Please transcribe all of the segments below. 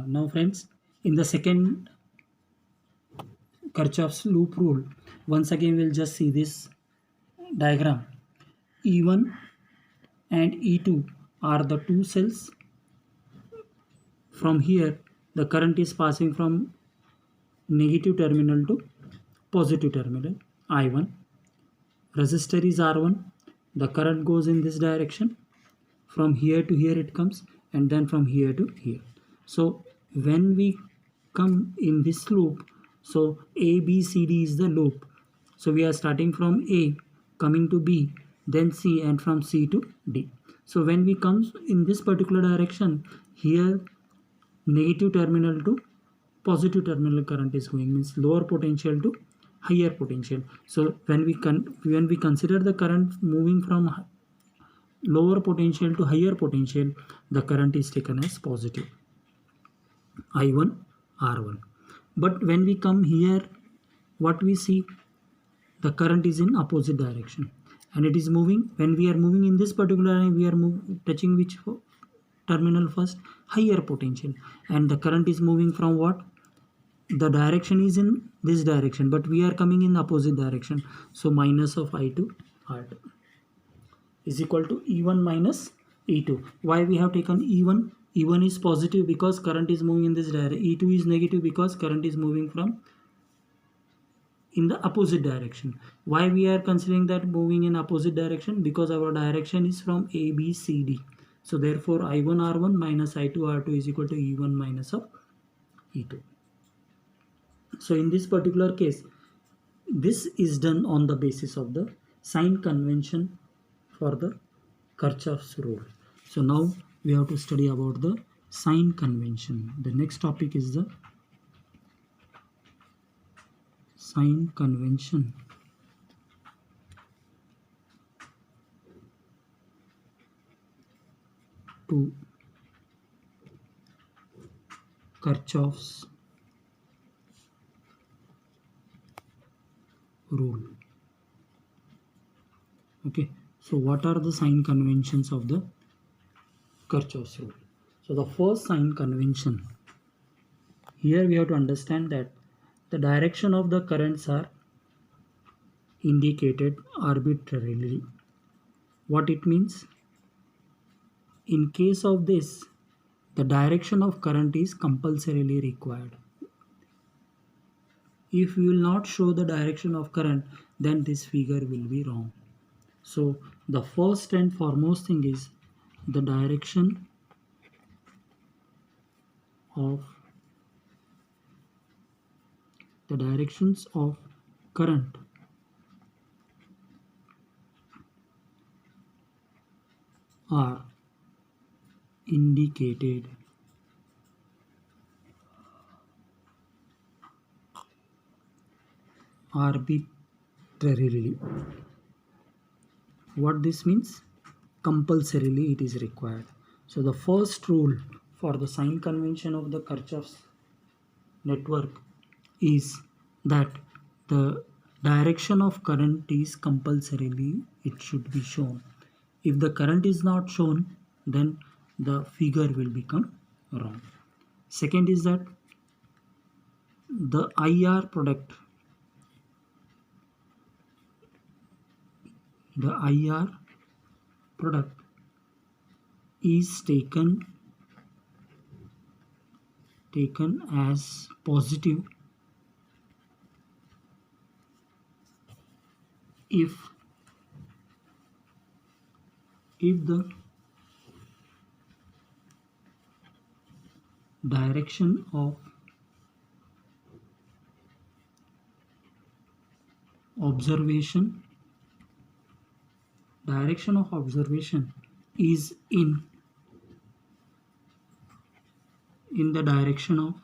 Now friends, in the second Kirchhoff's loop rule, once again we'll just see this diagram. E1 and E2 are the two cells. From here, the current is passing from negative terminal to positive terminal, I1. Resistor is R1. The current goes in this direction. From here to here it comes, and then from here to here. So when we come in this loop, so A, B, C, D is the loop. So we are starting from A, coming to B, then C, and from C to D. So when we come in this particular direction, here negative terminal to positive terminal current is going, means lower potential to higher potential. So when we consider the current moving from lower potential to higher potential, the current is taken as positive, I1 R1. But when we come here, what we see, the current is in opposite direction and it is moving. When we are moving in this particular line, we are touching which terminal first? Higher potential. And the current is moving from what? The direction is in this direction, but we are coming in opposite direction. So minus of I2 R2 is equal to E1 minus E2. Why we have taken E1? E1 is positive because current is moving in this direction. E2 is negative because current is moving from in the opposite direction. Why we are considering that moving in opposite direction? Because our direction is from A, B, C, D. So therefore I1 R1 minus I2 R2 is equal to E1 minus of E2. So in this particular case, this is done on the basis of the sign convention for the Kirchhoff's rule. So now we have to study about the sign convention. The next topic is the sign convention. To Kirchhoff's rule. Okay, so what are the sign conventions of the Kirchhoff's rule? So the first sign convention, here we have to understand that the direction of the currents are indicated arbitrarily. What it means? In case of this, the direction of current is compulsorily required. If we will not show the direction of current, then this figure will be wrong. So the first and foremost thing is the direction of the directions of current are indicated arbitrarily. What this means? Compulsorily it is required. So the first rule for the sign convention of the Kirchhoff's network is that the direction of current is compulsorily, it should be shown. If the current is not shown, then the figure will become wrong. Second is that the IR product, is taken as positive if the direction of observation is in the direction of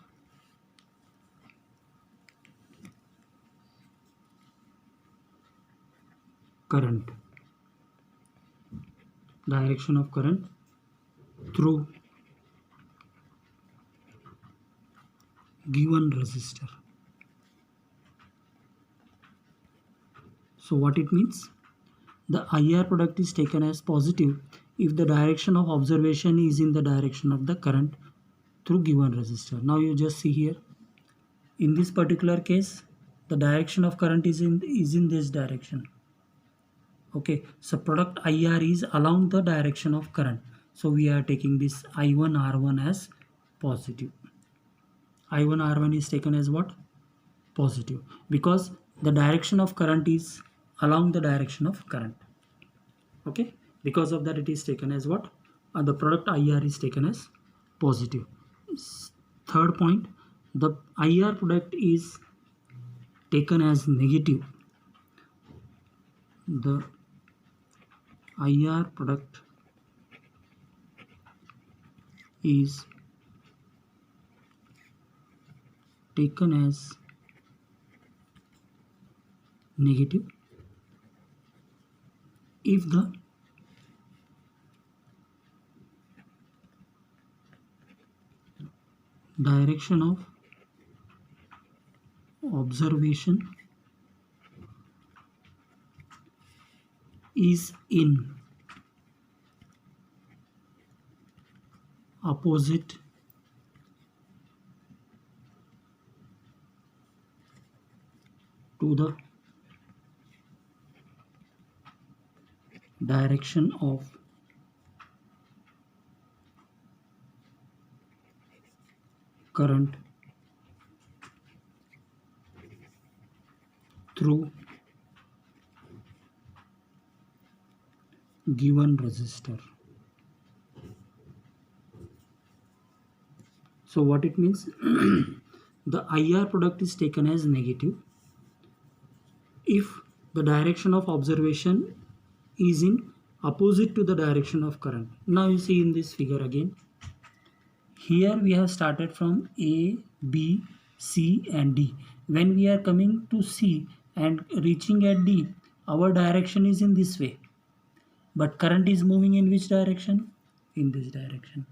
current, through given resistor. So what it means? The IR product is taken as positive if the direction of observation is in the direction of the current through given resistor. Now you just see here, in this particular case the direction of current is in this direction. Okay, so product IR is along the direction of current, so we are taking this I1 R1 as positive. I1 R1 is taken as what? Positive, because the direction of current is along the direction of current. Okay, because of that it is taken as what? The product IR is taken as positive. Third point, the IR product is taken as negative. The IR product is taken as negative if the direction of observation is in opposite to the direction of current through given resistor. So what it means, the IR product is taken as negative if the direction of observation is in opposite to the direction of current. Now you see in this figure again, here we have started from A, B, C and D. When we are coming to C and reaching at D, our direction is in this way, but current is moving in which direction? In this direction.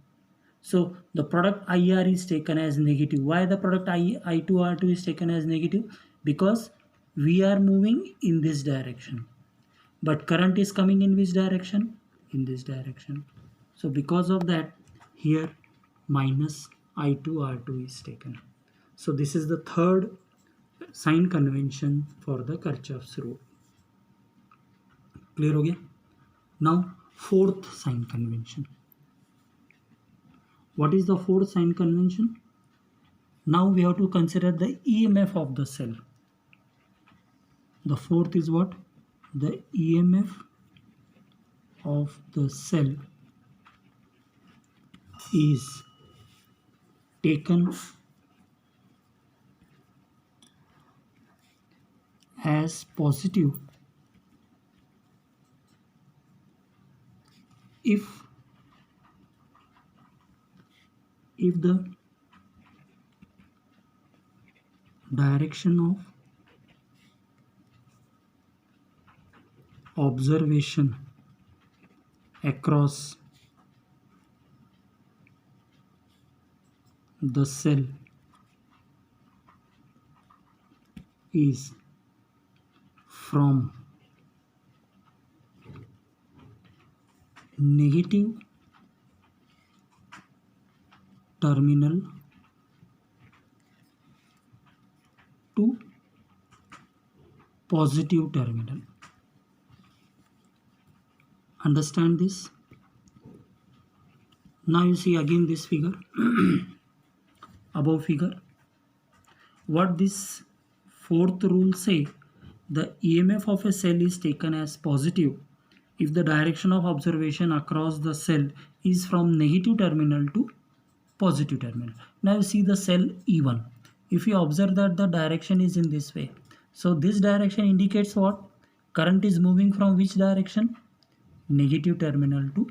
So the product IR is taken as negative. Why the product I2 R2 is taken as negative? Because we are moving in this direction, but current is coming in which direction? In this direction. So because of that, here minus I2 R2 is taken. So this is the third sign convention for the Kirchhoff's rule. Clear हो गया? Now fourth sign convention. What is the fourth sign convention? Now we have to consider the EMF of the cell. The fourth is what? The EMF of the cell is taken as positive if the direction of observation across the cell is from negative terminal to positive terminal. Understand this? Now you see again this figure, above figure. What this fourth rule say? The EMF of a cell is taken as positive if the direction of observation across the cell is from negative terminal to positive terminal. Now you see the cell E1. If you observe that the direction is in this way, so this direction indicates what? Current is moving from which direction? Negative terminal to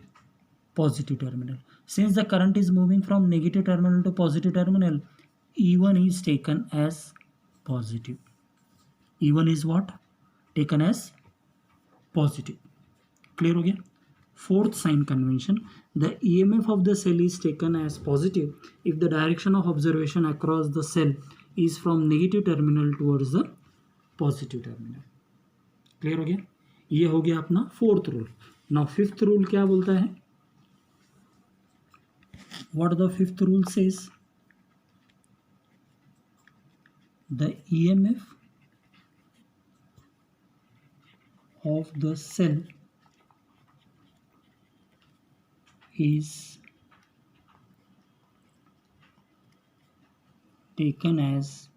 positive terminal. Since the current is moving from negative terminal to positive terminal, E1 is taken as positive. E1 is what? Taken as positive. Clear हो गया? Fourth sign convention, the EMF of the cell is taken as positive if the direction of observation across the cell is from negative terminal towards the positive terminal. Clear हो गया? ये हो गया अपना fourth rule. Now fifth rule क्या बोलता है? What the fifth rule says? the EMF of the cell is taken as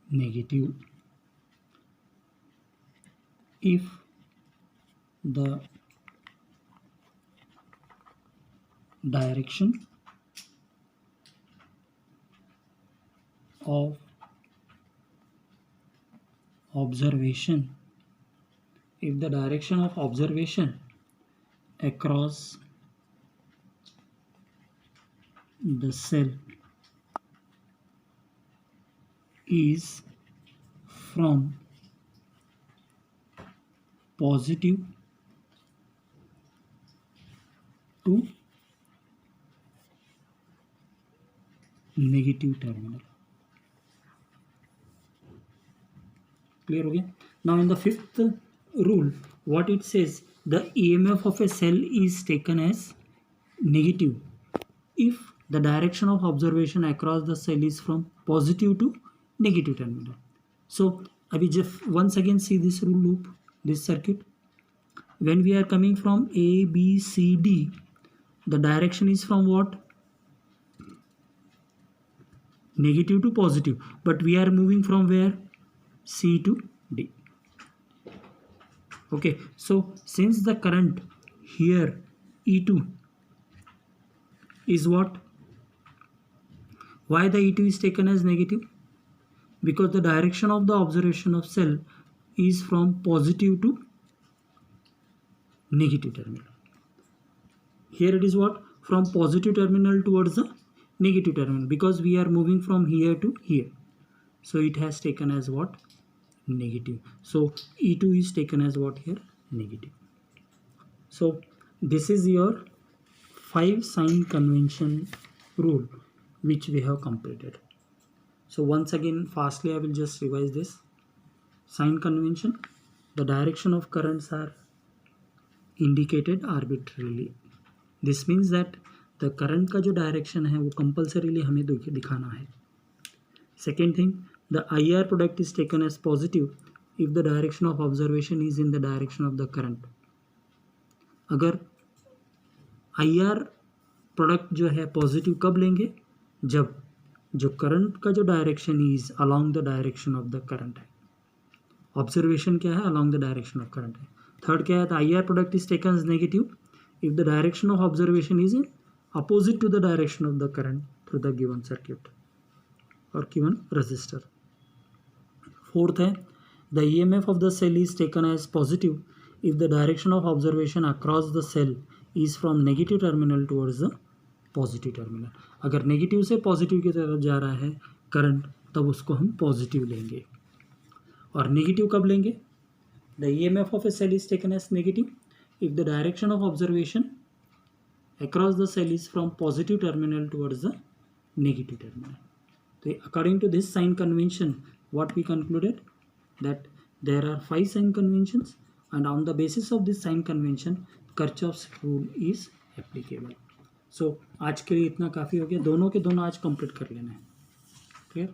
negative if the direction of observation across the cell is from positive to negative terminal. Clear हो गया? Now in the fifth rule, what it says, the EMF of a cell is taken as negative if the direction of observation across the cell is from positive to negative terminal. So I will just once again see this rule loop, this circuit. When we are coming from A, B, C, D, the direction is from what? Negative to positive. But we are moving from where? C to D. Okay, so since the current here E2 is what? Why the E2 is taken as negative? Because the direction of the observation of cell is from positive to negative terminal. Here it is what? From positive terminal towards the negative terminal, because we are moving from here to here. So it has taken as what? Negative. So E2 is taken as what here? Negative. So this is your 5 sign convention rule which we have completed. So once again fastly I will just revise this. Sign convention, the direction of currents are indicated arbitrarily. This means that the current का जो direction है वो compulsorily हमें दिखाना है. Second thing, the IR product is taken as positive if the direction of observation is in the direction of the current. अगर IR product जो है positive कब लेंगे? जब जो current का जो direction is along the direction of the current है. Observation क्या है? Along the direction of current है. Third क्या है? The IR product is taken as negative if the direction of observation is in opposite to the direction of the current through the given circuit or given resistor. Fourth है, the EMF of the cell is taken as positive if the direction of observation across the cell is from negative terminal towards the positive terminal. अगर negative से positive की तरफ जा रहा है current तब उसको हम पॉजिटिव लेंगे. और नेगेटिव कब लेंगे? The EMF of a cell is taken as negative if the direction of observation across the cell is from positive terminal towards the negative terminal. So according to this sign convention, what we concluded, that there are 5 sign conventions, and on the basis of this sign convention Kirchhoff's rule is applicable. So आज के लिए इतना काफ़ी हो गया. दोनों के दोनों आज कंप्लीट कर लेना है. क्लियर?